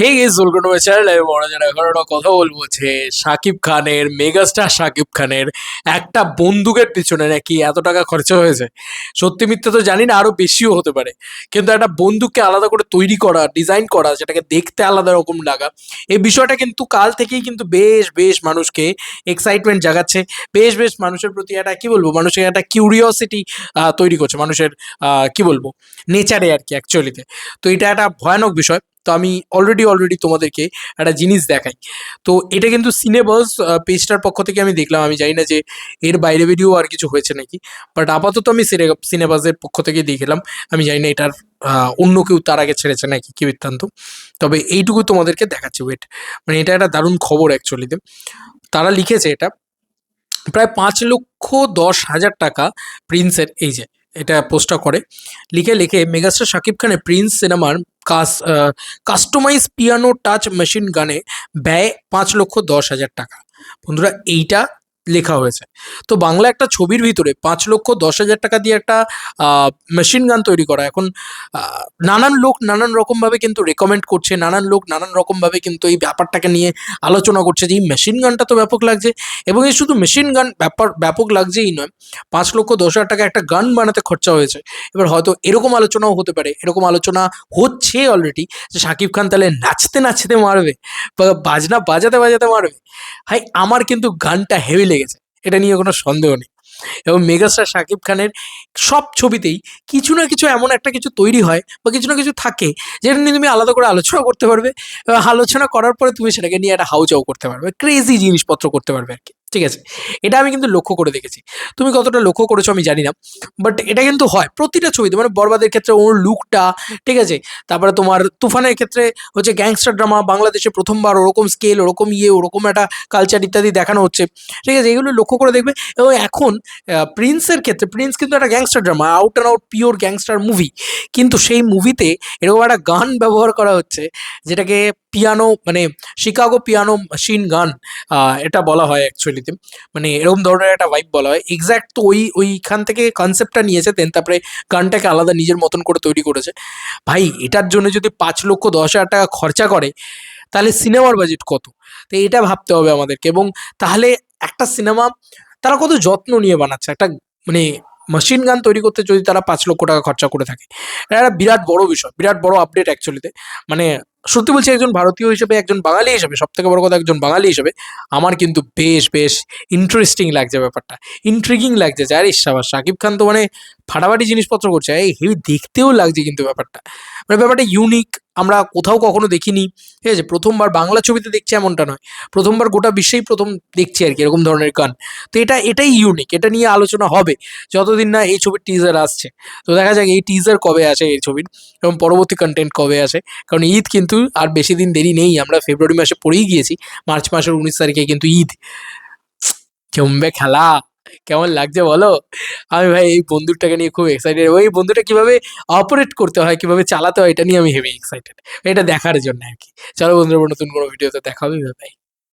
Hey guess welcome to my channel. আমি মনোজন। এখন একটা কথা বলবো যে শাকিব খানের, মেগাস্টার শাকিব খানের একটা বন্দুকের পিছনে নাকি এত টাকা খরচা হয়েছে। সত্যি মিথ্যে তো জানি না, আরো বেশিও হতে পারে। কিন্তু একটা বন্দুককে আলাদা করে তৈরি করা, ডিজাইন করা, যেটাকে দেখতে আলাদা রকম লাগা, এই বিষয়টা কিন্তু কাল থেকেই কিন্তু বেশ বেশ মানুষকে এক্সাইটমেন্ট জাগাচ্ছে। বেশ বেশ মানুষের প্রতি একটা কি বলবো, মানুষের একটা কিউরিওসিটি তৈরি করছে মানুষের কি বলবো, নেচারে আর কি অ্যাকচুয়ালিতে। তো এটা একটা ভয়ানক বিষয়। তো আমি অলরেডি তোমাদেরকে একটা জিনিস দেখাই। তো এটা কিন্তু সিনেবাস পেজটার পক্ষ থেকে আমি দেখলাম। আমি জানি না যে এর বাইরে বেরিয়েও আর কিছু হয়েছে নাকি, বাট আপাতত আমি সিনেবাসের পক্ষ থেকে দেখলাম। আমি জানি না এটার অন্য কেউ তার আগে ছেড়েছে নাকি কি বৃত্তান্ত। তবে এইটুকু তোমাদেরকে দেখাচ্ছি, ওয়েট। মানে এটা একটা দারুণ খবর অ্যাকচুয়ালিতে। তারা লিখেছে এটা প্রায় 5,10,000 টাকা প্রিন্সের, এই যে এটা পোস্টটা করে, লিখে মেগাস্টার শাকিব খানের প্রিন্স সিনেমার কাস্টমাইজ পিয়ানো টাচ মেশিন গানে ব্যয় 5,10,000 টাকা। বন্ধুরা, এইটা লেখা হয়েছে। তো বাংলা একটা ছবির ভিতরে 5,10,000 টাকা দিয়ে একটা মেশিন গান তৈরি করা এখন নানান লোক নানান রকমভাবে কিন্তু রেকমেন্ড করছে, নানান লোক নানান রকমভাবে কিন্তু এই ব্যাপারটাকে নিয়ে আলোচনা করছে যে এই মেশিন গানটা তো ব্যাপক লাগছে। এবং এই শুধু মেশিন গান ব্যাপক লাগছেই নয়, 5,10,000 টাকা একটা গান বানাতে খরচা হয়েছে। এবার হয়তো এরকম আলোচনাও হতে পারে, এরকম আলোচনা হচ্ছে অলরেডি, যে শাকিব খান তাহলে নাচতে নাচতে মারবে বা বাজনা বাজাতে বাজাতে মারবে। ভাই, আমার কিন্তু গানটা হেভি লেগেছে, এটা নিয়ে কোনো সন্দেহ নেই। এবং মেগাস্টার শাকিব খানের সব ছবিতেই কিছু না কিছু এমন একটা কিছু তৈরি হয় বা কিছু না কিছু থাকে, যেটা নিয়ে তুমি আলাদা করে আলোচনা করতে পারবে। আলোচনা করার পরে তুমি সেটাকে নিয়ে একটা হাউচাউ করতে পারবে, ক্রেজি জিনিসপত্র করতে পারবে আর কি। ঠিক আছে, এটা আমি কিন্তু লক্ষ্য করে দেখেছি। তুমি কতটা লক্ষ্য করেছো আমি জানি না, বাট এটা কিন্তু হয় প্রতিটা ছবিতে। মানে বরবাদের ক্ষেত্রে ওর লুকটা, ঠিক আছে, তারপরে তোমার তুফানের ক্ষেত্রে হচ্ছে গ্যাংস্টার ড্রামা, বাংলাদেশে প্রথমবার ওরকম স্কেল, ওরকম ওরকম একটা কালচার ইত্যাদি দেখানো হচ্ছে। ঠিক আছে, এগুলো লক্ষ্য করে দেখবে। এবং এখন প্রিন্সের ক্ষেত্রে, প্রিন্স কিন্তু একটা gangster drama, out and out pure gangster movie. কিন্তু সেই মুভিতে এরকম একটা গান ব্যবহার করা হচ্ছে, যেটাকে পিয়ানো, মানে শিকাগো পিয়ানো মেশিন গান এটা বলা হয় অ্যাকচুয়ালিতে। মানে এরকম ধরনের একটা ভাইব বলা হয় এক্স্যাক্ট। তো ওইখান থেকে কনসেপ্টটা নিয়েছে, দেন তারপরে গানটাকে আলাদা নিজের মতন করে তৈরি করেছে। ভাই, এটার জন্য যদি 5,10,000 টাকা খরচা করে, তাহলে সিনেমার বাজেট কত? তো এটা ভাবতে হবে আমাদেরকে। এবং তাহলে একটা সিনেমা তারা কত যত্ন নিয়ে বানাচ্ছে, একটা মানে মেশিন গান তৈরি করতে যদি তারা 5,00,000 টাকা খরচা করে থাকে, এটা একটা বিরাট বড় বিষয়, বিরাট বড় আপডেট অ্যাকচুয়ালিতে। মানে সত্যি বলছি, একজন ভারতীয় হিসেবে, একজন বাঙালি হিসেবে, সব থেকে বড় কথা একজন বাঙালি হিসেবে আমার কিন্তু বেশ বেশ ইন্টারেস্টিং লাগছে ব্যাপারটা, ইন্ট্রিগিং লাগছে যে আরে সাবাস, শাকিব খান তো মানে ফাটাফাটি জিনিসপত্র করছে, এই হেভি দেখতেও লাগছে কিন্তু ব্যাপারটা। মানে ব্যাপারটা ইউনিক, আমরা কোথাও কখনো দেখিনি। ঠিক আছে, প্রথমবার বাংলা ছবিতে দেখছি এমনটা নয়, প্রথমবার গোটা বিশ্বেই প্রথম দেখছি আর কি এরকম ধরনের গান। তো এটাই ইউনিক, এটা নিয়ে আলোচনা হবে যতদিন না এই ছবির টিজার আসছে। তো দেখা যাক এই টিজার কবে আসে এই ছবির, এবং পরবর্তী কন্টেন্ট কবে আসে। কারণ ঈদ কিন্তু আর বেশি দিন দেরি নেই, আমরা ফেব্রুয়ারি মাসে পড়েই গিয়েছি। মার্চ মাসের 19 তারিখে কিন্তু ঈদ। জমবে খেলা। কেমন লাগছে বলো? আমি ভাই এই বন্দুকটাকে নিয়ে খুব এক্সাইটেড, এবং এই বন্দুকটা কিভাবে অপারেট করতে হয়, কিভাবে চালাতে হয়, এটা নিয়ে আমি হেভি এক্সাইটেড। এটা দেখার জন্য আর কি। চলো বন্ধুরা, নতুন কোনো ভিডিওতে দেখা হবে। ভাই।